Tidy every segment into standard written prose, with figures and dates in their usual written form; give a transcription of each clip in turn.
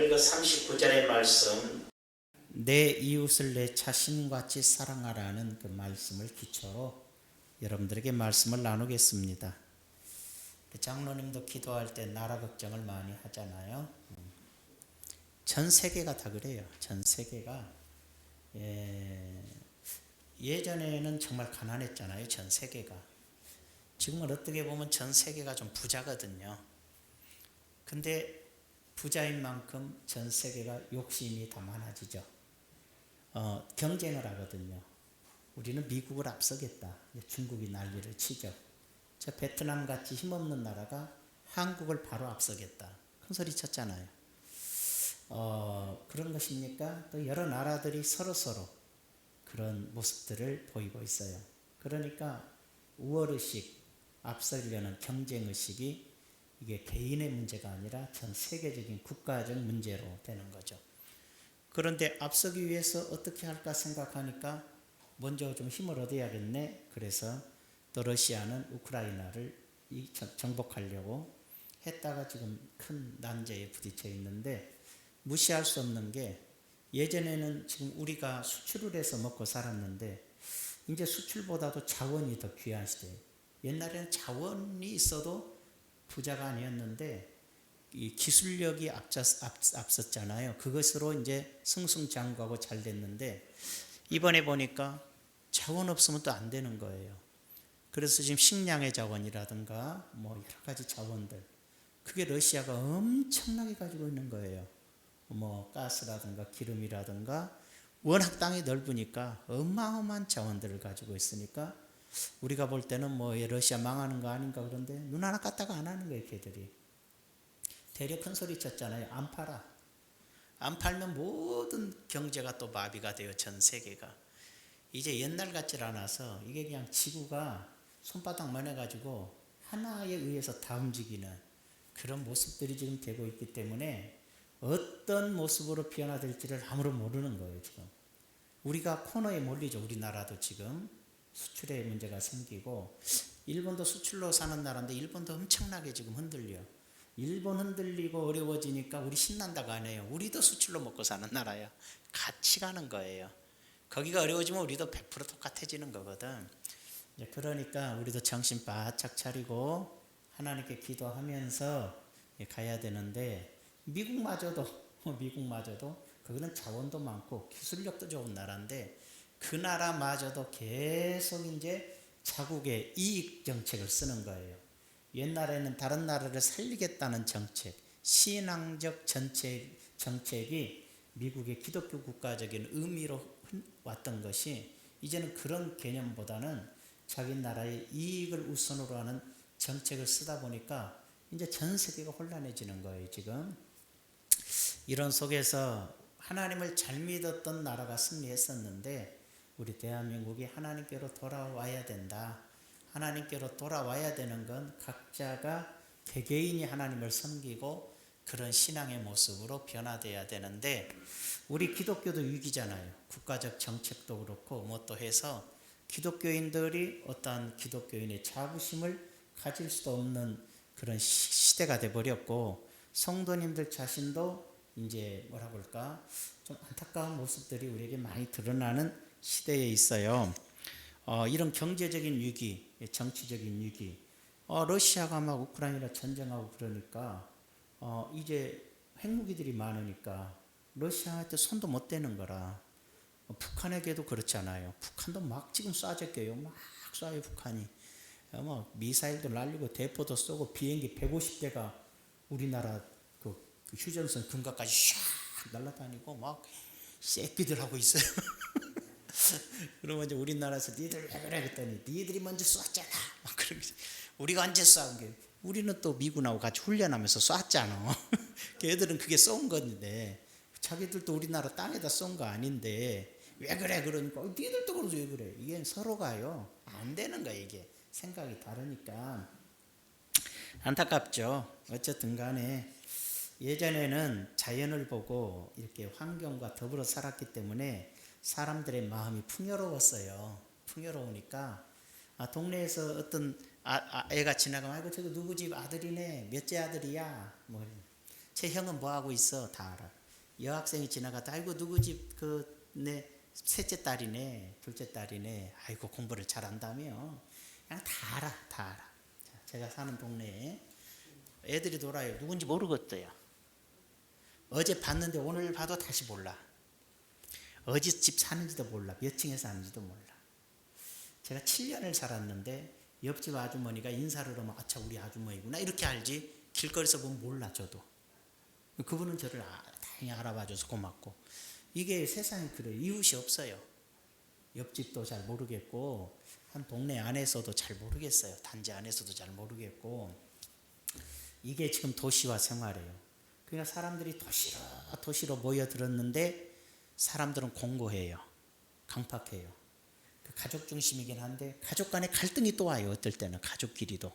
오늘 그 39절의 말씀, 내 이웃을 내 자신같이 사랑하라는 그 말씀을 기초로 여러분들에게 말씀을 나누겠습니다. 장로님도 기도할 때 나라 걱정을 많이 하잖아요. 전 세계가 다 그래요. 전 세계가 예전에는 정말 가난했잖아요. 전 세계가. 지금은 어떻게 보면 전 세계가 좀 부자거든요. 근데 부자인 만큼 전 세계가 욕심이 더 많아지죠. 경쟁을 하거든요. 우리는 미국을 앞서겠다. 중국이 난리를 치죠. 저 베트남 같이 힘없는 나라가 한국을 바로 앞서겠다. 큰 소리 쳤잖아요. 그런 것입니까? 또 여러 나라들이 서로 그런 모습들을 보이고 있어요. 그러니까 우월의식, 앞서려는 경쟁의식이 이게 개인의 문제가 아니라 전 세계적인 국가적 문제로 되는 거죠. 그런데 앞서기 위해서 어떻게 할까 생각하니까 먼저 좀 힘을 얻어야겠네. 그래서 또 러시아는 우크라이나를 정복하려고 했다가 지금 큰 난제에 부딪혀 있는데, 무시할 수 없는 게, 예전에는 지금 우리가 수출을 해서 먹고 살았는데 이제 수출보다도 자원이 더 귀한 시대예요. 옛날에는 자원이 있어도 부자가 아니었는데 이 기술력이 앞섰잖아요. 그것으로 이제 승승장구하고 잘 됐는데, 이번에 보니까 자원 없으면 또 안 되는 거예요. 그래서 지금 식량의 자원이라든가 뭐 여러 가지 자원들, 그게 러시아가 엄청나게 가지고 있는 거예요. 뭐 가스라든가 기름이라든가 워낙 땅이 넓으니까 어마어마한 자원들을 가지고 있으니까 우리가 볼 때는 뭐 러시아 망하는 거 아닌가, 그런데 눈 하나 깠다가 안 하는 거예요. 걔들이 대려 큰 소리 쳤잖아요. 안 팔아. 안 팔면 모든 경제가 또 마비가 돼요. 전 세계가. 이제 옛날 같질 않아서 이게 그냥 지구가 손바닥만 해가지고 하나에 의해서 다 움직이는 그런 모습들이 지금 되고 있기 때문에 어떤 모습으로 변화될지를 아무도 모르는 거예요. 지금 우리가 코너에 몰리죠. 우리나라도 지금 수출에 문제가 생기고, 일본도 수출로 사는 나라인데 일본도 엄청나게 지금 흔들려. 일본 흔들리고 어려워지니까 우리 신난다고 안 해요. 우리도 수출로 먹고 사는 나라야. 같이 가는 거예요. 거기가 어려워지면 우리도 100% 똑같아지는 거거든. 그러니까 우리도 정신 바짝 차리고 하나님께 기도하면서 가야 되는데, 미국마저도 그거는 자원도 많고 기술력도 좋은 나라인데 그 나라마저도 계속 이제 자국의 이익 정책을 쓰는 거예요. 옛날에는 다른 나라를 살리겠다는 정책, 신앙적 정책이 미국의 기독교 국가적인 의미로 왔던 것이 이제는 그런 개념보다는 자기 나라의 이익을 우선으로 하는 정책을 쓰다 보니까 이제 전 세계가 혼란해지는 거예요. 지금 이런 속에서 하나님을 잘 믿었던 나라가 승리했었는데 우리 대한민국이 하나님께로 돌아와야 된다. 하나님께로 돌아와야 되는 건 각자가 개개인이 하나님을 섬기고 그런 신앙의 모습으로 변화돼야 되는데, 우리 기독교도 위기잖아요. 국가적 정책도 그렇고 뭐 또 해서 기독교인들이 어떠한 기독교인의 자부심을 가질 수도 없는 그런 시대가 돼버렸고, 성도님들 자신도 이제 뭐라 그럴까 좀 안타까운 모습들이 우리에게 많이 드러나는 시대에 있어요. 이런 경제적인 위기, 정치적인 위기, 러시아가 막 우크라이나 전쟁하고 그러니까 이제 핵무기들이 많으니까 러시아한테 손도 못 대는 거라. 북한에게도 그렇잖아요. 북한도 막 지금 쏴제껴요. 막 쏴요 북한이. 뭐 미사일도 날리고 대포도 쏘고 비행기 150대가 우리나라 그 휴전선 근거까지 샥 날아다니고 막 새끼들 하고 있어요. 그러면 이제 우리나라에서 니들 왜 그래 그랬더니 니들이 먼저 쐈잖아. 막 그런 게, 우리가 언제 쏜 게, 우리는 또 미군하고 같이 훈련하면서 쐈잖아. 걔들은 그게 쏜 건데 자기들도 우리나라 땅에다 쏜 거 아닌데 왜 그래 그러니까 니들도 그러지 왜 그래. 이게 서로가요 안 되는 거야. 이게 생각이 다르니까 안타깝죠. 어쨌든 간에 예전에는 자연을 보고 이렇게 환경과 더불어 살았기 때문에 사람들의 마음이 풍요로웠어요. 풍요로우니까 동네에서 어떤 애가 지나가면 아이고 저거 누구 집 아들이네, 몇째 아들이야, 뭐 제 형은 뭐 하고 있어 다 알아. 여학생이 지나가다 아이고 누구 집 그 내 셋째 딸이네 둘째 딸이네 아이고 공부를 잘한다며 그냥 다 알아 다 알아. 제가 사는 동네에 애들이 놀아요. 누군지 모르겠어요. 어제 봤는데 오늘 봐도 다시 몰라. 어디 집 사는지도 몰라. 몇 층에 사는지도 몰라. 제가 7년을 살았는데 옆집 아주머니가 인사를 하면 아차 우리 아주머니구나 이렇게 알지 길거리에서 보면 몰라 저도. 그분은 저를 다행히 알아봐줘서 고맙고. 이게 세상이 그래요. 이웃이 없어요. 옆집도 잘 모르겠고 한 동네 안에서도 잘 모르겠어요. 단지 안에서도 잘 모르겠고. 이게 지금 도시화 생활이에요. 그러니까 사람들이 도시로 모여들었는데 사람들은 공고해요. 강팍해요. 가족 중심이긴 한데 가족 간에 갈등이 또 와요. 어떨 때는 가족끼리도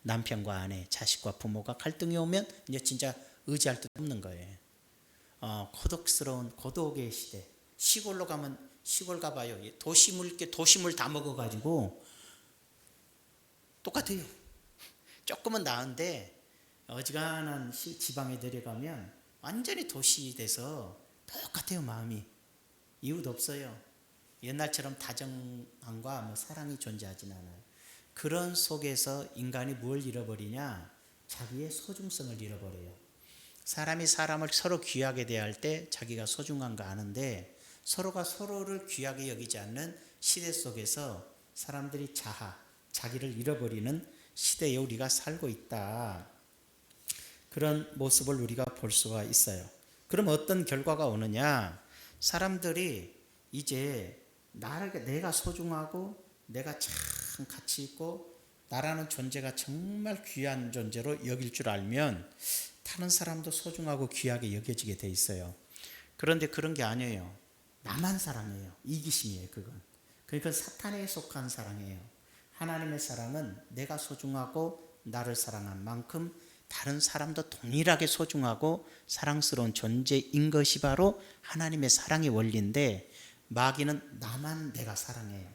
남편과 아내, 자식과 부모가 갈등이 오면 이제 진짜 의지할 데 없는 거예요. 고독스러운 고독의 시대. 시골로 가면 시골 가봐요. 도시물 다 먹어가지고 똑같아요. 조금은 나은데 어지간한 지방에 내려가면 완전히 도시 돼서 똑같아요. 마음이 이웃 없어요. 옛날처럼 다정함과 뭐 사랑이 존재하진 않아요. 그런 속에서 인간이 뭘 잃어버리냐? 자기의 소중성을 잃어버려요. 사람이 사람을 서로 귀하게 대할 때 자기가 소중한 거 아는데 서로가 서로를 귀하게 여기지 않는 시대 속에서 사람들이 자기를 잃어버리는 시대에 우리가 살고 있다. 그런 모습을 우리가 볼 수가 있어요. 그럼 어떤 결과가 오느냐? 사람들이 이제 내가 소중하고 내가 참 가치 있고 나라는 존재가 정말 귀한 존재로 여길 줄 알면 다른 사람도 소중하고 귀하게 여겨지게 돼 있어요. 그런데 그런 게 아니에요. 나만 사랑해요. 이기심이에요. 그건. 그러니까 사탄에 속한 사랑이에요. 하나님의 사랑은 내가 소중하고 나를 사랑한 만큼 다른 사람도 동일하게 소중하고 사랑스러운 존재인 것이 바로 하나님의 사랑의 원리인데 마귀는 나만 내가 사랑해요.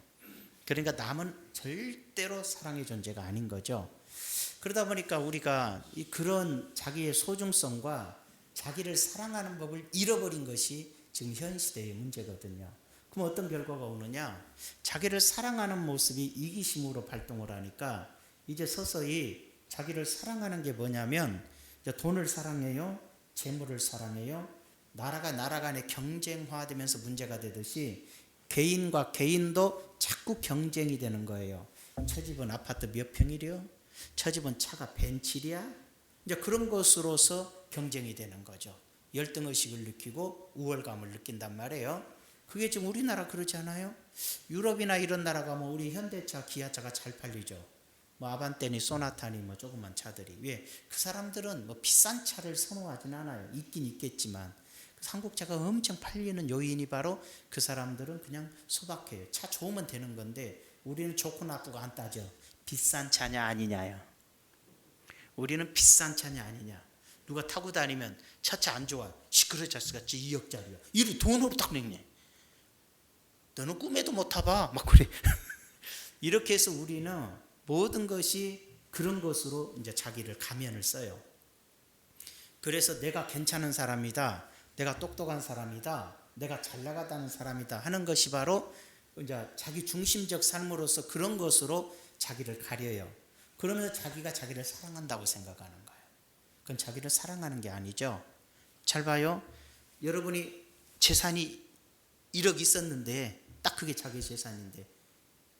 그러니까 남은 절대로 사랑의 존재가 아닌 거죠. 그러다 보니까 우리가 그런 자기의 소중성과 자기를 사랑하는 법을 잃어버린 것이 지금 현 시대의 문제거든요. 그럼 어떤 결과가 오느냐? 자기를 사랑하는 모습이 이기심으로 발동을 하니까 이제 서서히 자기를 사랑하는 게 뭐냐면 돈을 사랑해요. 재물을 사랑해요. 나라가 나라 간에 경쟁화되면서 문제가 되듯이 개인과 개인도 자꾸 경쟁이 되는 거예요. 저 집은 아파트 몇 평이래요? 저 집은 차가 벤츠이야? 이제 그런 것으로서 경쟁이 되는 거죠. 열등의식을 느끼고 우월감을 느낀단 말이에요. 그게 지금 우리나라 그러지 않아요? 유럽이나 이런 나라 가면 우리 현대차, 기아차가 잘 팔리죠. 뭐 아반떼니 소나타니 뭐 조그만 차들이. 왜? 그 사람들은 뭐 비싼 차를 선호하진 않아요. 있긴 있겠지만 한국차가 엄청 팔리는 요인이 바로 그 사람들은 그냥 소박해요. 차 좋으면 되는 건데 우리는 좋고 나쁘고 안 따져. 비싼 차냐 아니냐요. 우리는 비싼 차냐 아니냐. 누가 타고 다니면 차차 안 좋아. 시끄러졌을까? 2억짜리야. 이리 돈으로 딱 내네. 너는 꿈에도 못 타봐. 막 그래. 이렇게 해서 우리는 모든 것이 그런 것으로 이제 자기를 가면을 써요. 그래서 내가 괜찮은 사람이다. 내가 똑똑한 사람이다. 내가 잘 나가다는 사람이다 하는 것이 바로 이제 자기 중심적 삶으로서 그런 것으로 자기를 가려요. 그러면서 자기가 자기를 사랑한다고 생각하는 거예요. 그건 자기를 사랑하는 게 아니죠. 잘 봐요. 여러분이 재산이 1억 있었는데 딱 그게 자기 재산인데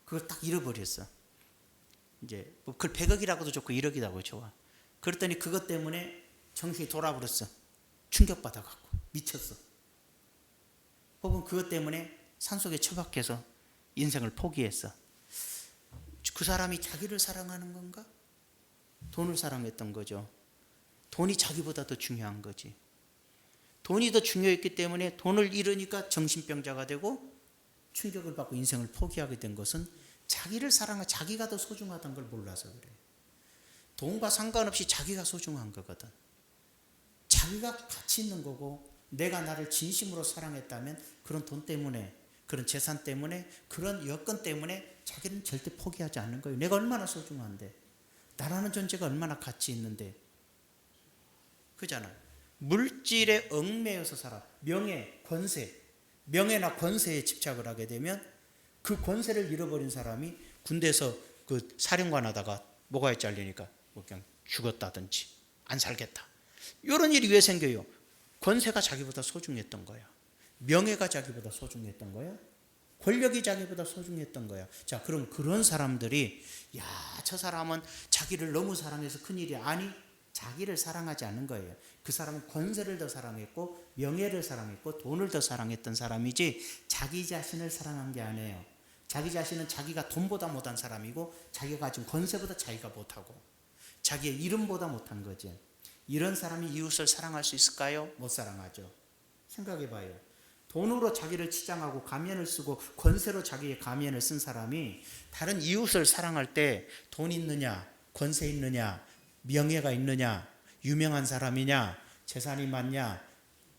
그걸 딱 잃어버렸어. 이제 그걸 100억이라고도 좋고 1억이라고 좋아. 그랬더니 그것 때문에 정신이 돌아버렸어. 충격받아갖고 미쳤어. 혹은 그것 때문에 산속에 처박혀서 인생을 포기했어. 그 사람이 자기를 사랑하는 건가? 돈을 사랑했던 거죠. 돈이 자기보다 더 중요한 거지. 돈이 더 중요했기 때문에 돈을 잃으니까 정신병자가 되고 충격을 받고 인생을 포기하게 된 것은 자기를 사랑하고 자기가 더 소중하다는 걸 몰라서 그래. 돈과 상관없이 자기가 소중한 거거든. 자기가 가치 있는 거고 내가 나를 진심으로 사랑했다면 그런 돈 때문에 그런 재산 때문에 그런 여건 때문에 자기는 절대 포기하지 않는 거예요. 내가 얼마나 소중한데 나라는 존재가 얼마나 가치 있는데 그잖아. 물질에 얽매여서 살아. 명예, 권세, 명예나 권세에 집착을 하게 되면 그 권세를 잃어버린 사람이 군대에서 그 사령관 하다가 목아에 잘리니까 그냥 죽었다든지 안 살겠다. 이런 일이 왜 생겨요? 권세가 자기보다 소중했던 거야. 명예가 자기보다 소중했던 거야. 권력이 자기보다 소중했던 거야. 자, 그럼 그런 사람들이 야, 저 사람은 자기를 너무 사랑해서 큰일이야. 아니, 자기를 사랑하지 않는 거예요. 그 사람은 권세를 더 사랑했고 명예를 사랑했고 돈을 더 사랑했던 사람이지 자기 자신을 사랑한 게 아니에요. 자기 자신은 자기가 돈보다 못한 사람이고 자기가 가진 권세보다 자기가 못하고 자기의 이름보다 못한 거지. 이런 사람이 이웃을 사랑할 수 있을까요? 못 사랑하죠. 생각해 봐요. 돈으로 자기를 치장하고 가면을 쓰고 권세로 자기의 가면을 쓴 사람이 다른 이웃을 사랑할 때 돈 있느냐, 권세 있느냐, 명예가 있느냐, 유명한 사람이냐, 재산이 많냐,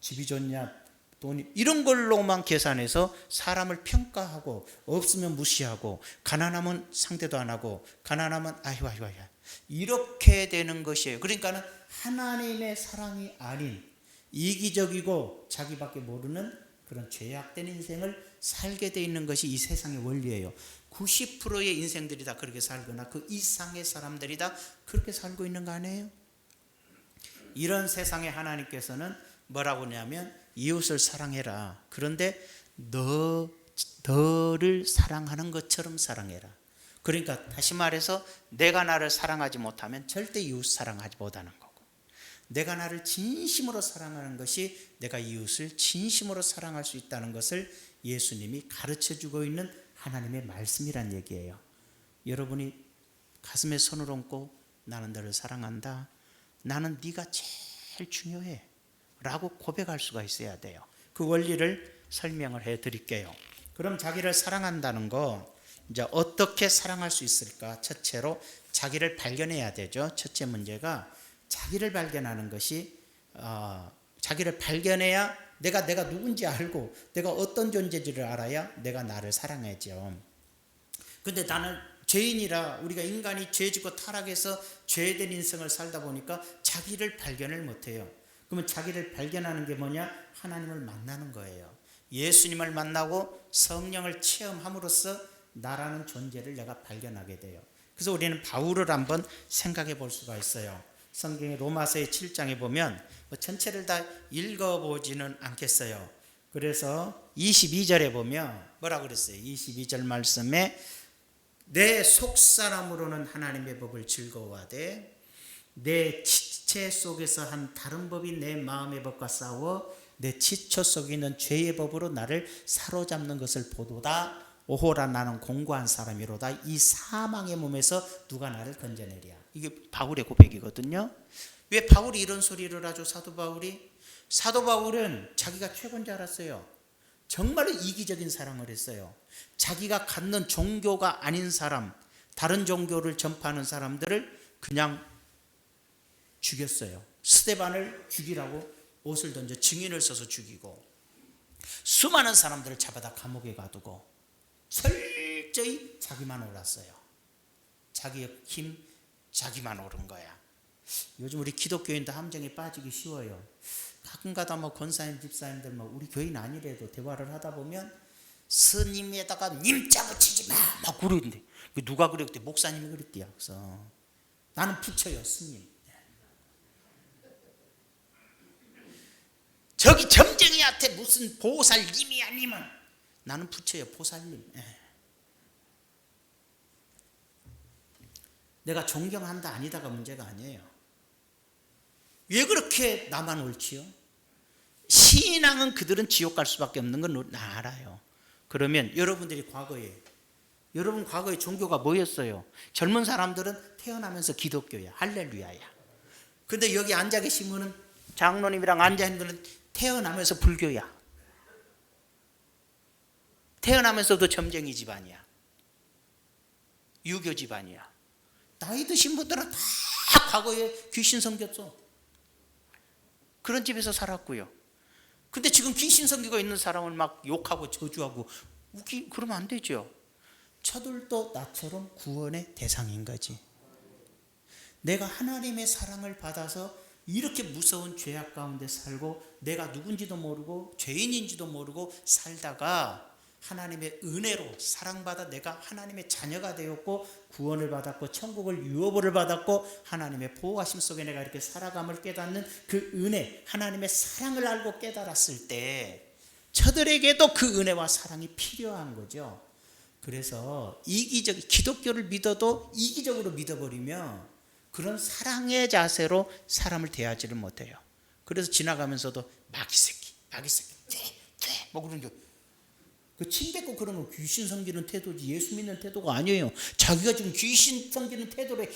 집이 좋냐, 돈이 이런 걸로만 계산해서 사람을 평가하고 없으면 무시하고 가난하면 상대도 안 하고 가난하면 아유 이렇게 되는 것이에요. 그러니까는 하나님의 사랑이 아닌 이기적이고 자기밖에 모르는 그런 죄악된 인생을 살게 돼 있는 것이 이 세상의 원리예요. 90%의 인생들이 다 그렇게 살거나 그 이상의 사람들이 다 그렇게 살고 있는 거 아니에요? 이런 세상에 하나님께서는 뭐라고 하냐면 이웃을 사랑해라. 그런데 너를 사랑하는 것처럼 사랑해라. 그러니까 다시 말해서 내가 나를 사랑하지 못하면 절대 이웃 사랑하지 못하는 거고, 내가 나를 진심으로 사랑하는 것이 내가 이웃을 진심으로 사랑할 수 있다는 것을 예수님이 가르쳐주고 있는 하나님의 말씀이란 얘기예요. 여러분이 가슴에 손을 얹고 나는 너를 사랑한다, 나는 네가 제일 중요해 라고 고백할 수가 있어야 돼요. 그 원리를 설명을 해드릴게요. 그럼 자기를 사랑한다는 거 이제 어떻게 사랑할 수 있을까? 첫째로 자기를 발견해야 되죠. 첫째 문제가 자기를 발견하는 것이 자기를 발견해야 내가 누군지 알고 내가 어떤 존재인지를 알아야 내가 나를 사랑하죠. 근데 나는 죄인이라 우리가 인간이 죄짓고 타락해서 죄된 인생을 살다 보니까 자기를 발견을 못해요. 그러면 자기를 발견하는 게 뭐냐? 하나님을 만나는 거예요. 예수님을 만나고 성령을 체험함으로써 나라는 존재를 내가 발견하게 돼요. 그래서 우리는 바울을 한번 생각해 볼 수가 있어요. 성경의 로마서의 7장에 보면 전체를 다 읽어보지는 않겠어요. 그래서 22절에 보면 뭐라고 그랬어요? 22절 말씀에 내 속사람으로는 하나님의 법을 즐거워하되 내 지체 속에서 한 다른 법이 내 마음의 법과 싸워 내 지체 속에 있는 죄의 법으로 나를 사로잡는 것을 보도다. 오호라 나는 공고한 사람이로다. 이 사망의 몸에서 누가 나를 건져내랴. 이게 바울의 고백이거든요. 왜 바울이 이런 소리를 하죠? 사도 바울은 자기가 최고인 줄 알았어요. 정말로 이기적인 사랑을 했어요. 자기가 갖는 종교가 아닌 사람, 다른 종교를 전파하는 사람들을 그냥 죽였어요. 스데반을 죽이라고 옷을 던져 증인을 써서 죽이고 수많은 사람들을 잡아다 감옥에 가두고 철저히 자기만 옳았어요. 자기의 힘, 자기만 옳은 거야. 요즘 우리 기독교인도 함정에 빠지기 쉬워요. 가끔가다 권사님, 집사님들 우리 교인 아니래도 대화를 하다 보면 스님에다가 님자 붙이지 마! 막 그러는데 누가 그랬대? 목사님이 그랬대요. 그래서 나는 붙여요, 스님. 저기 점쟁이한테 무슨 보살님이야, 님은. 나는 붙여요, 보살님. 내가 존경한다 아니다가 문제가 아니에요. 왜 그렇게 나만 옳지요? 신앙은 그들은 지옥 갈 수밖에 없는 건 나 알아요. 그러면 여러분들이 여러분 과거에 종교가 뭐였어요? 젊은 사람들은 태어나면서 기독교야, 할렐루야야. 근데 여기 앉아 계신 분은 장로님이랑 앉아 있는 분은 태어나면서 불교야. 태어나면서도 점쟁이 집안이야. 유교 집안이야. 나이 드신 분들은 다 과거에 귀신 섬겼어. 그런 집에서 살았고요. 근데 지금 귀신 섬기고 있는 사람을 막 욕하고 저주하고 그러면 안 되죠. 저들도 나처럼 구원의 대상인 거지. 내가 하나님의 사랑을 받아서 이렇게 무서운 죄악 가운데 살고 내가 누군지도 모르고 죄인인지도 모르고 살다가 하나님의 은혜로 사랑받아 내가 하나님의 자녀가 되었고 구원을 받았고 천국을 유업을 받았고 하나님의 보호하심 속에 내가 이렇게 살아감을 깨닫는 그 은혜, 하나님의 사랑을 알고 깨달았을 때 저들에게도 그 은혜와 사랑이 필요한 거죠. 그래서 기독교를 믿어도 이기적으로 믿어버리면 그런 사랑의 자세로 사람을 대하지를 못해요. 그래서 지나가면서도 마귀 새끼 뭐 그런 게 그 침뱉고 그러면 귀신 섬기는 태도지 예수 믿는 태도가 아니에요. 자기가 지금 귀신 섬기는 태도로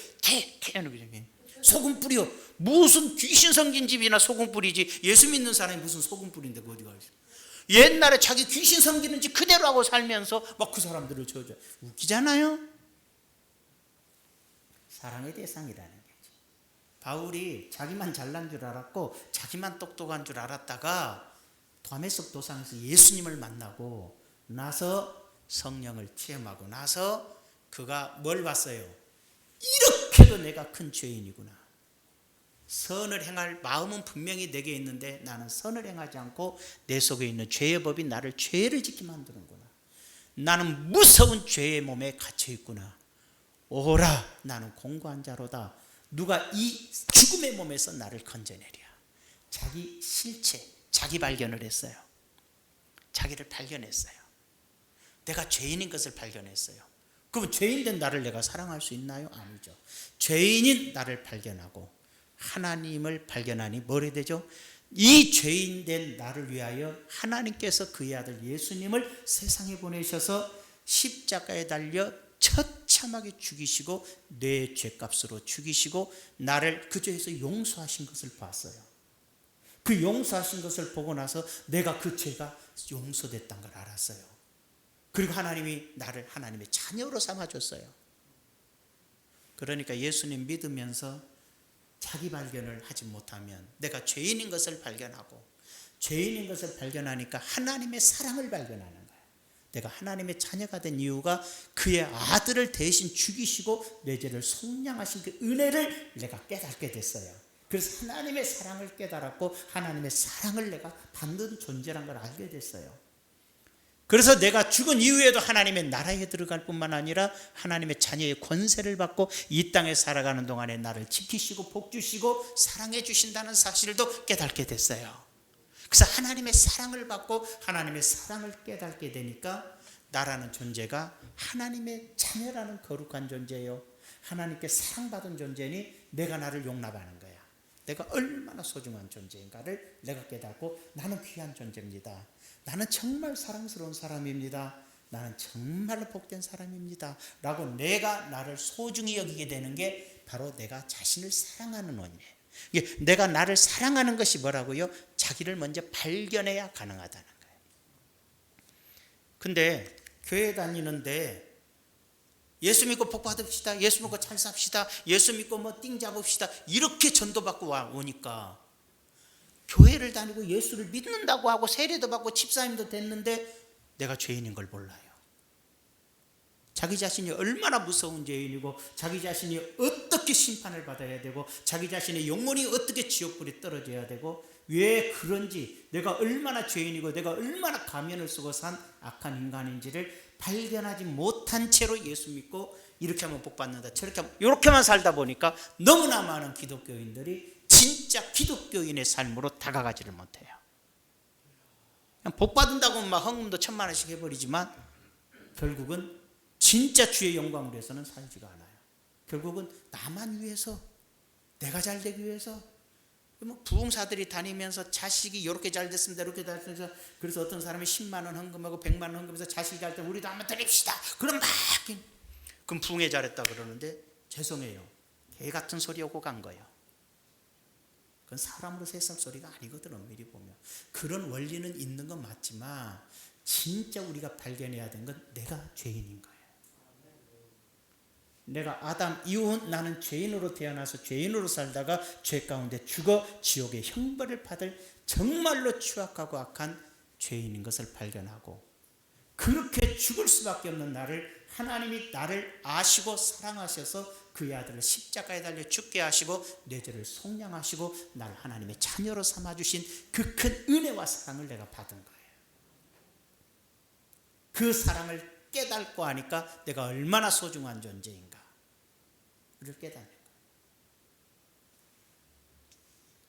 하는 거죠. 소금 뿌려. 무슨 귀신 섬긴 집이나 소금 뿌리지 예수 믿는 사람이 무슨 소금 뿌린데 그 어디가 있어. 옛날에 자기 귀신 섬기는 집 그대로 하고 살면서 막 그 사람들을 저저 웃기잖아요. 사랑의 대상이라는 거지. 바울이 자기만 잘난 줄 알았고 자기만 똑똑한 줄 알았다가 다메섹 도상에서 예수님을 만나고 나서 성령을 체험하고 나서 그가 뭘 봤어요? 이렇게도 내가 큰 죄인이구나. 선을 행할 마음은 분명히 내게 있는데 나는 선을 행하지 않고 내 속에 있는 죄의 법이 나를 죄를 짓게 만드는구나. 나는 무서운 죄의 몸에 갇혀 있구나. 오라 나는 공고한 자로다. 누가 이 죽음의 몸에서 나를 건져내랴. 자기 실체, 자기 발견을 했어요. 자기를 발견했어요. 내가 죄인인 것을 발견했어요. 그러면 죄인된 나를 내가 사랑할 수 있나요? 아니죠. 죄인인 나를 발견하고 하나님을 발견하니 뭐래 되죠? 이 죄인된 나를 위하여 하나님께서 그의 아들 예수님을 세상에 보내셔서 십자가에 달려 처참하게 죽이시고 내 죄값으로 죽이시고 나를 그 죄에서 용서하신 것을 봤어요. 그 용서하신 것을 보고 나서 내가 그 죄가 용서됐다는 걸 알았어요. 그리고 하나님이 나를 하나님의 자녀로 삼아줬어요. 그러니까 예수님 믿으면서 자기 발견을 하지 못하면 내가 죄인인 것을 발견하고 죄인인 것을 발견하니까 하나님의 사랑을 발견하는 거예요. 내가 하나님의 자녀가 된 이유가 그의 아들을 대신 죽이시고 내 죄를 속량하신 그 은혜를 내가 깨닫게 됐어요. 그래서 하나님의 사랑을 깨달았고 하나님의 사랑을 내가 받는 존재란 걸 알게 됐어요. 그래서 내가 죽은 이후에도 하나님의 나라에 들어갈 뿐만 아니라 하나님의 자녀의 권세를 받고 이 땅에 살아가는 동안에 나를 지키시고 복주시고 사랑해 주신다는 사실도 깨닫게 됐어요. 그래서 하나님의 사랑을 받고 하나님의 사랑을 깨닫게 되니까 나라는 존재가 하나님의 자녀라는 거룩한 존재예요. 하나님께 사랑받은 존재니 내가 나를 용납하는 거야. 내가 얼마나 소중한 존재인가를 내가 깨닫고 나는 귀한 존재입니다. 나는 정말 사랑스러운 사람입니다. 나는 정말로 복된 사람입니다. 라고 내가 나를 소중히 여기게 되는 게 바로 내가 자신을 사랑하는 원이에요. 이게 내가 나를 사랑하는 것이 뭐라고요? 자기를 먼저 발견해야 가능하다는 거예요. 근데 교회 다니는데 예수 믿고 복 받읍시다. 예수 믿고 잘 삽시다. 예수 믿고 뭐 띵 잡읍시다. 이렇게 전도받고 오니까 교회를 다니고 예수를 믿는다고 하고 세례도 받고 집사님도 됐는데 내가 죄인인 걸 몰라요. 자기 자신이 얼마나 무서운 죄인이고 자기 자신이 어떻게 심판을 받아야 되고 자기 자신의 영혼이 어떻게 지옥불에 떨어져야 되고 왜 그런지 내가 얼마나 죄인이고 내가 얼마나 가면을 쓰고 산 악한 인간인지를 발견하지 못한 채로 예수 믿고 이렇게 하면 복 받는다 저렇게 하면 이렇게만 살다 보니까 너무나 많은 기독교인들이 진짜 기독교인의 삶으로 다가가지를 못해요. 그냥 복 받는다고 막 헌금도 1,000만 원씩 해버리지만 결국은 진짜 주의 영광을 위해서는 살지가 않아요. 결국은 나만 위해서 내가 잘 되기 위해서 뭐 부흥사들이 다니면서 자식이 이렇게 잘 됐습니다. 이렇게 잘 됐습니다. 그래서 어떤 사람이 10만 원 헌금하고 100만 원 헌금해서 자식이 잘 때 우리도 한번 드립시다. 그럼 막 그럼 부흥회 잘했다 그러는데 죄송해요. 개 같은 소리 오고 간 거예요. 그건 사람으로서 했을 소리가 아니거든. 엄밀히 보면 그런 원리는 있는 건 맞지만 진짜 우리가 발견해야 되는 건 내가 죄인인 거예요. 내가 아담 이후 나는 죄인으로 태어나서 죄인으로 살다가 죄 가운데 죽어 지옥의 형벌을 받을 정말로 추악하고 악한 죄인인 것을 발견하고 그렇게 죽을 수밖에 없는 나를 하나님이 나를 아시고 사랑하셔서 그의 아들을 십자가에 달려 죽게 하시고 내 죄를 속량하시고 나를 하나님의 자녀로 삼아주신 그 큰 은혜와 사랑을 내가 받은 거예요. 그 사랑을 깨닫고 하니까 내가 얼마나 소중한 존재인가를 깨닫는 거예요.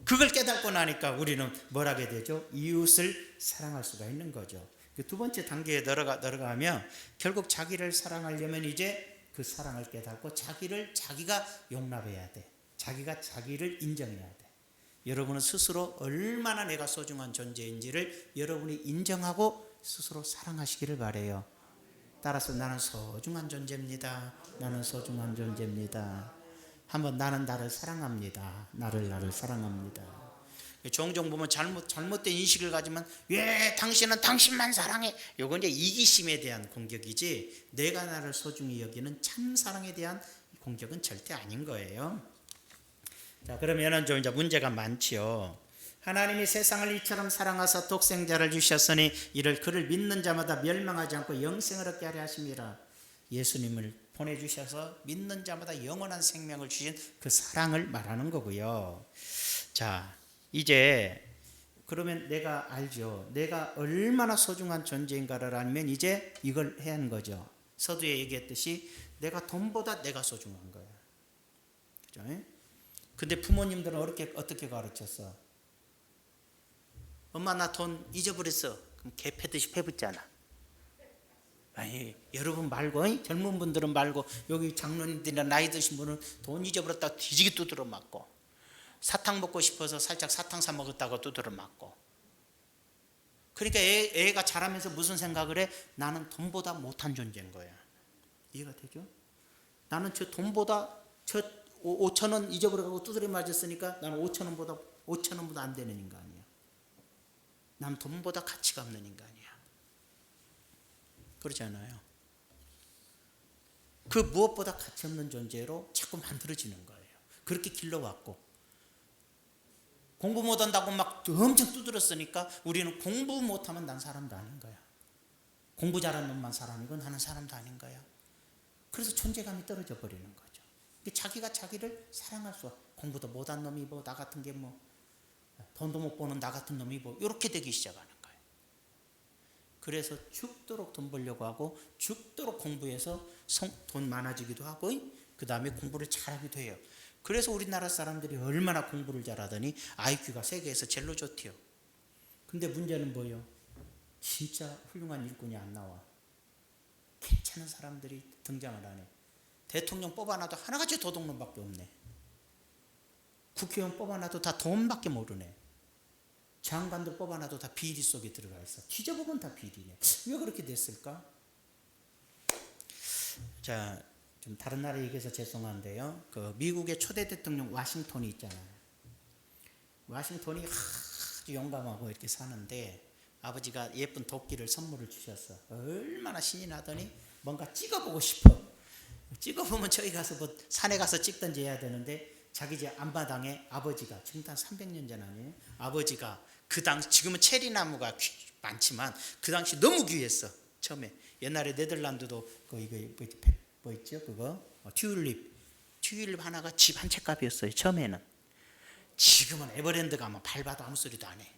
그걸 깨닫고 나니까 우리는 뭘 하게 되죠? 이웃을 사랑할 수가 있는 거죠. 두 번째 단계에 들어가면 결국 자기를 사랑하려면 이제 그 사랑을 깨닫고 자기가 용납해야 돼. 자기가 자기를 인정해야 돼. 여러분은 스스로 얼마나 내가 소중한 존재인지를 여러분이 인정하고 스스로 사랑하시기를 바라요. 따라서 나는 소중한 존재입니다. 나는 소중한 존재입니다. 한번 나는 나를 사랑합니다. 나를 사랑합니다. 종종 보면 잘못된 인식을 가지면 왜 당신은 당신만 사랑해? 이건 이제 이기심에 대한 공격이지 내가 나를 소중히 여기는 참 사랑에 대한 공격은 절대 아닌 거예요. 자, 그러면은 좀 이제 문제가 많지요. 하나님이 세상을 이처럼 사랑하사 독생자를 주셨으니 이를 그를 믿는 자마다 멸망하지 않고 영생을 얻게 하려 하심이라. 예수님을 보내주셔서 믿는 자마다 영원한 생명을 주신 그 사랑을 말하는 거고요. 자, 이제 그러면 내가 알죠. 내가 얼마나 소중한 존재인가를 알면 이제 이걸 해야 하는 거죠. 서두에 얘기했듯이 내가 돈보다 내가 소중한 거야. 그죠? 근데 부모님들은 어떻게 가르쳤어? 엄마 나 돈 잊어버렸어. 그럼 개 패듯이 패붙잖아. 아니, 여러분 말고 젊은 분들은 말고 여기 장로님들이나 나이 드신 분은 돈 잊어버렸다고 뒤지게 두드려 맞고 사탕 먹고 싶어서 살짝 사탕 사 먹었다고 두드려 맞고. 그러니까 애가 자라면서 무슨 생각을 해? 나는 돈보다 못한 존재인 거야. 이해가 되죠? 나는 저 돈보다 저 5,000원 잊어버려가고 두드려 맞았으니까 나는 5,000원보다 안 되는 인간이야. 난 돈보다 가치가 없는 인간이야. 그렇지 않아요? 그 무엇보다 가치 없는 존재로 자꾸 만들어지는 거예요. 그렇게 길러왔고 공부 못한다고 막 엄청 두드렸으니까 우리는 공부 못하면 난 사람도 아닌 거야. 공부 잘하는 놈만 사람이고 나는 사람도 아닌 거야. 그래서 존재감이 떨어져 버리는 거죠. 자기가 자기를 사랑할 수가. 공부도 못한 놈이 뭐 나 같은 게 뭐 돈도 못 버는 나 같은 놈이 뭐 이렇게 되기 시작하는 거예요. 그래서 죽도록 돈 벌려고 하고 죽도록 공부해서 돈 많아지기도 하고 그 다음에 공부를 잘하기도 해요. 그래서 우리나라 사람들이 얼마나 공부를 잘하더니 IQ가 세계에서 제일로 좋대요. 근데 문제는 뭐예요? 진짜 훌륭한 일꾼이 안 나와. 괜찮은 사람들이 등장을 안 해. 대통령 뽑아놔도 하나같이 도둑놈밖에 없네. 국회의원 뽑아놔도 다 돈밖에 모르네. 장관들 뽑아놔도 다 비리 속에 들어가 있어. 뒤져보면 다 비리네. 왜 그렇게 됐을까? 자, 좀 다른 나라 얘기해서 죄송한데요. 그 미국의 초대 대통령 와싱턴이 있잖아요. 와싱턴이 아주 용감하고 이렇게 사는데 아버지가 예쁜 도끼를 선물을 주셨어. 얼마나 신이 나더니 뭔가 찍어보고 싶어. 찍어보면 저기 가서 뭐 산에 가서 찍든지 해야 되는데 자기 집 앞마당에 아버지가 지금 한 300년 전 아니에요? 아버지가 그 당시 지금은 체리나무가 많지만 그 당시 너무 귀했어. 처음에 옛날에 네덜란드도 이거 뭐 있죠? 그거 튤립 하나가 집 한 채 값이었어요. 처음에는. 지금은 에버랜드 가면 밟아도 아무 소리도 안 해.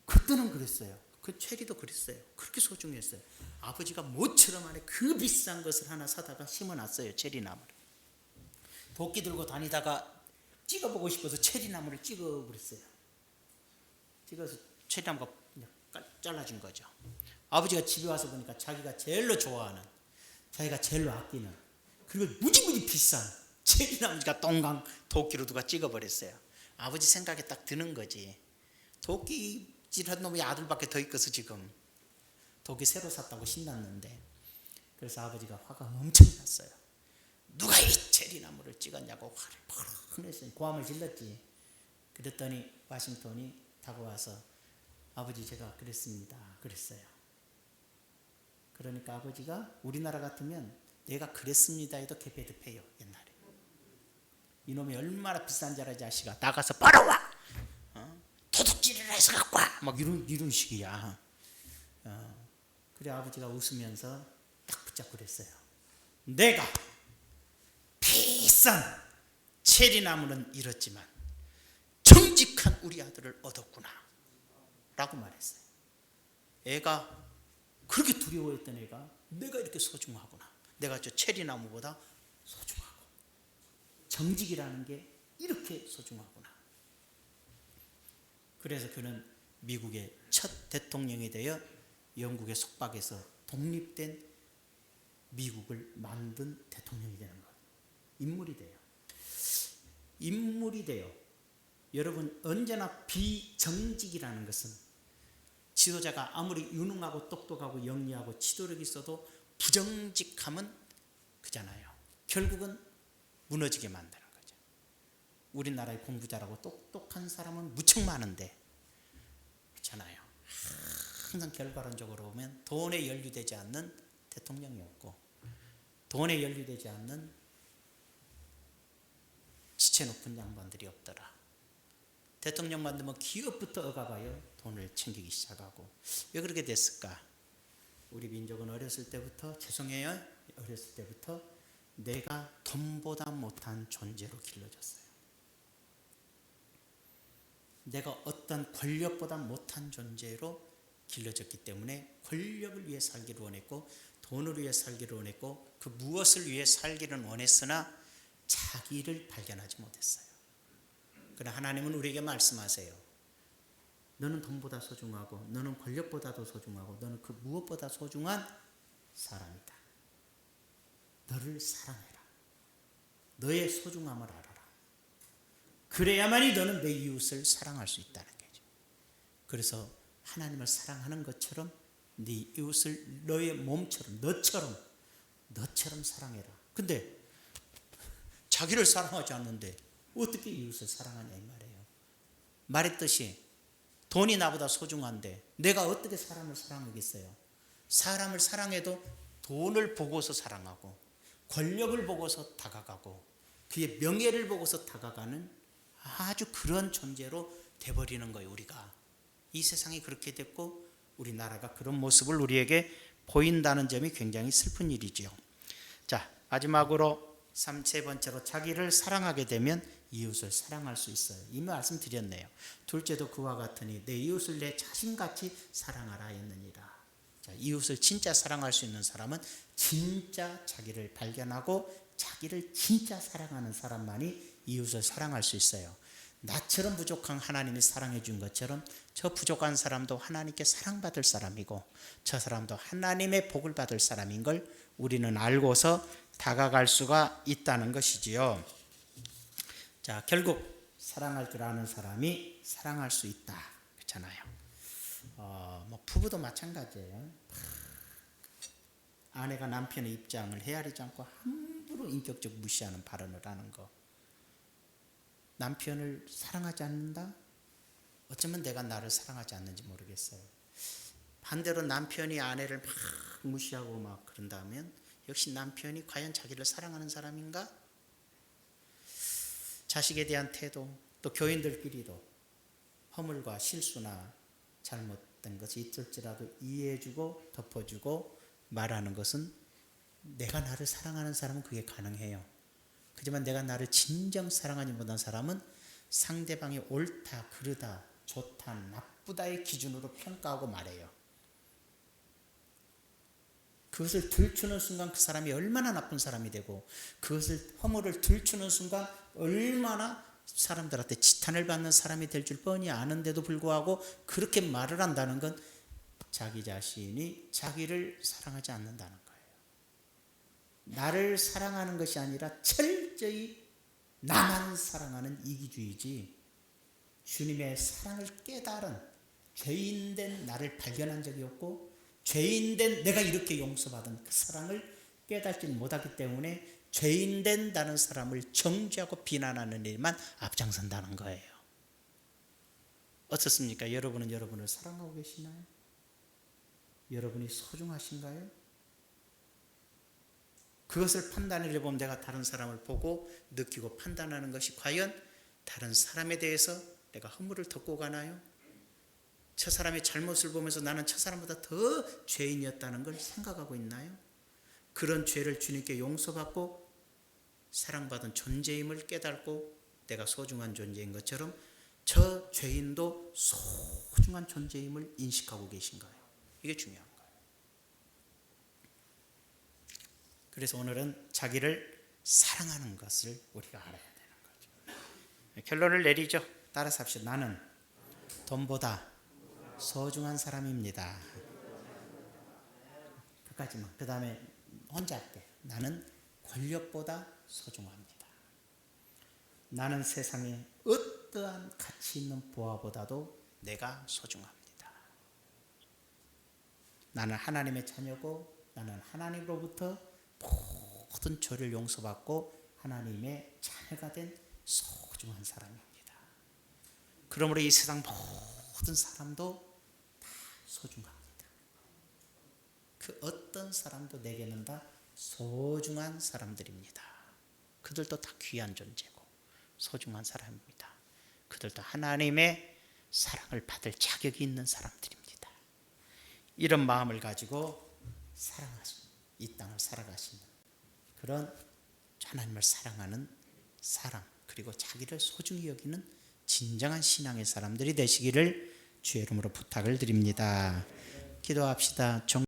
그때는 그랬어요. 그 체리도 그랬어요. 그렇게 소중했어요. 아버지가 모처럼 안에 그 비싼 것을 하나 사다가 심어놨어요. 체리나무를. 도끼 들고 다니다가 찍어보고 싶어서 체리나무를 찍어버렸어요. 찍어서 체리나무가 잘라진 거죠. 아버지가 집에 와서 보니까 자기가 제일로 좋아하는, 자기가 제일로 아끼는, 그리고 무지무지 비싼 체리나무가 동강 도끼로 누가 찍어버렸어요. 아버지 생각에 딱 드는 거지. 도끼질한 놈이 아들밖에 더 있겠어 지금. 도끼 새로 샀다고 신났는데. 그래서 아버지가 화가 엄청 났어요. 누가 이 체리나무를 찍었냐고 화를 펑 냈어요. 고함을 질렀지. 그랬더니 와싱턴이 다가와서 아버지 제가 그랬습니다. 그랬어요. 그러니까 아버지가 우리나라 같으면 내가 그랬습니다 해도 개패드패요. 옛날에. 이놈이 얼마나 비싼 자라 자식아. 나가서 빨아와. 도둑질을 해서 갖고 와. 막 이런 식이야. 그래 아버지가 웃으면서 딱 붙잡고 그랬어요. 내가 비싼 체리나무는 잃었지만 정직한 우리 아들을 얻었구나 라고 말했어요. 애가 그렇게 두려워했던 애가 내가 이렇게 소중하구나, 내가 저 체리나무보다 소중하고 정직이라는 게 이렇게 소중하구나. 그래서 그는 미국의 첫 대통령이 되어 영국의 속박에서 독립된 미국을 만든 대통령이 되는 것. 인물이 돼요. 인물이 돼요. 여러분, 언제나 비정직이라는 것은 지도자가 아무리 유능하고 똑똑하고 영리하고 지도력이 있어도 부정직함은 그잖아요. 결국은 무너지게 만드는 거죠. 우리나라에 공부 잘하고 똑똑한 사람은 무척 많은데 그렇잖아요. 항상 결과론적으로 보면 돈에 연루되지 않는 대통령이 없고 돈에 연루되지 않는 지체 높은 양반들이 없더라. 대통령 만들면 기업부터 어가봐요. 돈을 챙기기 시작하고. 왜 그렇게 됐을까? 우리 민족은 어렸을 때부터, 죄송해요, 어렸을 때부터 내가 돈보다 못한 존재로 길러졌어요. 내가 어떤 권력보다 못한 존재로 길러졌기 때문에 권력을 위해 살기를 원했고 돈을 위해 살기를 원했고 그 무엇을 위해 살기를 원했으나 자기를 발견하지 못했어요. 그러나 하나님은 우리에게 말씀하세요. 너는 돈보다 소중하고 너는 권력보다도 소중하고 너는 그 무엇보다 소중한 사람이다. 너를 사랑해라. 너의 소중함을 알아라. 그래야만이 너는 내 이웃을 사랑할 수 있다는 거죠. 그래서 하나님을 사랑하는 것처럼 네 이웃을 너의 몸처럼 너처럼 사랑해라. 근데 자기를 사랑하지 않는데 어떻게 이웃을 사랑하냐 이 말이에요. 말했듯이 돈이 나보다 소중한데 내가 어떻게 사람을 사랑하겠어요. 사람을 사랑해도 돈을 보고서 사랑하고 권력을 보고서 다가가고 그의 명예를 보고서 다가가는 아주 그런 존재로 돼버리는 거예요. 우리가 이 세상이 그렇게 됐고 우리나라가 그런 모습을 우리에게 보인다는 점이 굉장히 슬픈 일이죠. 자, 마지막으로 세 번째로 자기를 사랑하게 되면 이웃을 사랑할 수 있어요. 이미 말씀드렸네요. 둘째도 그와 같으니 내 이웃을 내 자신같이 사랑하라 했느니라. 자, 이웃을 진짜 사랑할 수 있는 사람은 진짜 자기를 발견하고 자기를 진짜 사랑하는 사람만이 이웃을 사랑할 수 있어요. 나처럼 부족한 하나님이 사랑해 준 것처럼 저 부족한 사람도 하나님께 사랑받을 사람이고 저 사람도 하나님의 복을 받을 사람인 걸 우리는 알고서 다가갈 수가 있다는 것이지요. 자, 결국 사랑할 줄 아는 사람이 사랑할 수 있다. 그렇잖아요. 뭐 부부도 마찬가지예요. 아내가 남편의 입장을 헤아리지 않고 함부로 인격적 무시하는 발언을 하는 거. 남편을 사랑하지 않는다? 어쩌면 내가 나를 사랑하지 않는지 모르겠어요. 반대로 남편이 아내를 막 무시하고 막 그런다면 역시 남편이 과연 자기를 사랑하는 사람인가? 자식에 대한 태도, 또 교인들끼리도 허물과 실수나 잘못된 것이 있을지라도 이해해주고 덮어주고 말하는 것은 내가 나를 사랑하는 사람은 그게 가능해요. 하지만 내가 나를 진정 사랑하지 못한 사람은 상대방이 옳다, 그르다, 좋다, 나쁘다의 기준으로 평가하고 말해요. 그것을 들추는 순간 그 사람이 얼마나 나쁜 사람이 되고 그것을 허물을 들추는 순간 얼마나 사람들한테 지탄을 받는 사람이 될 줄 뻔히 아는데도 불구하고 그렇게 말을 한다는 건 자기 자신이 자기를 사랑하지 않는다는 거예요. 나를 사랑하는 것이 아니라 철저히 나만 사랑하는 이기주의지 주님의 사랑을 깨달은 죄인된 나를 발견한 적이 없고 죄인된 내가 이렇게 용서받은 그 사랑을 깨닫지 못하기 때문에 죄인된 다른 사람을 정죄하고 비난하는 일만 앞장선다는 거예요. 어떻습니까? 여러분은 여러분을 사랑하고 계시나요? 여러분이 소중하신가요? 그것을 판단해 보면 내가 다른 사람을 보고 느끼고 판단하는 것이 과연 다른 사람에 대해서 내가 허물을 덮고 가나요? 저 사람의 잘못을 보면서 나는 저 사람보다 더 죄인이었다는 걸 생각하고 있나요? 그런 죄를 주님께 용서받고 사랑받은 존재임을 깨닫고 내가 소중한 존재인 것처럼 저 죄인도 소중한 존재임을 인식하고 계신가요? 이게 중요한 거예요. 그래서 오늘은 자기를 사랑하는 것을 우리가 알아야 되는 거죠. 결론을 내리죠. 따라서 합시다. 나는 돈보다 소중한 사람입니다. 끝까지만. 그 다음에 혼자 할게. 나는 권력보다 소중합니다. 나는 세상에 어떠한 가치 있는 보화보다도 내가 소중합니다. 나는 하나님의 자녀고 나는 하나님으로부터 모든 죄를 용서받고 하나님의 자녀가 된 소중한 사람입니다. 그러므로 이 세상 모든 사람도 다 소중합니다. 그 어떤 사람도 내게는 다 소중한 사람들입니다. 그들도 다 귀한 존재고 소중한 사람입니다. 그들도 하나님의 사랑을 받을 자격이 있는 사람들입니다. 이런 마음을 가지고 이 땅을 살아가시는 그런 하나님을 사랑하는 사람, 그리고 자기를 소중히 여기는 진정한 신앙의 사람들이 되시기를 주의 이름으로 부탁을 드립니다. 기도합시다.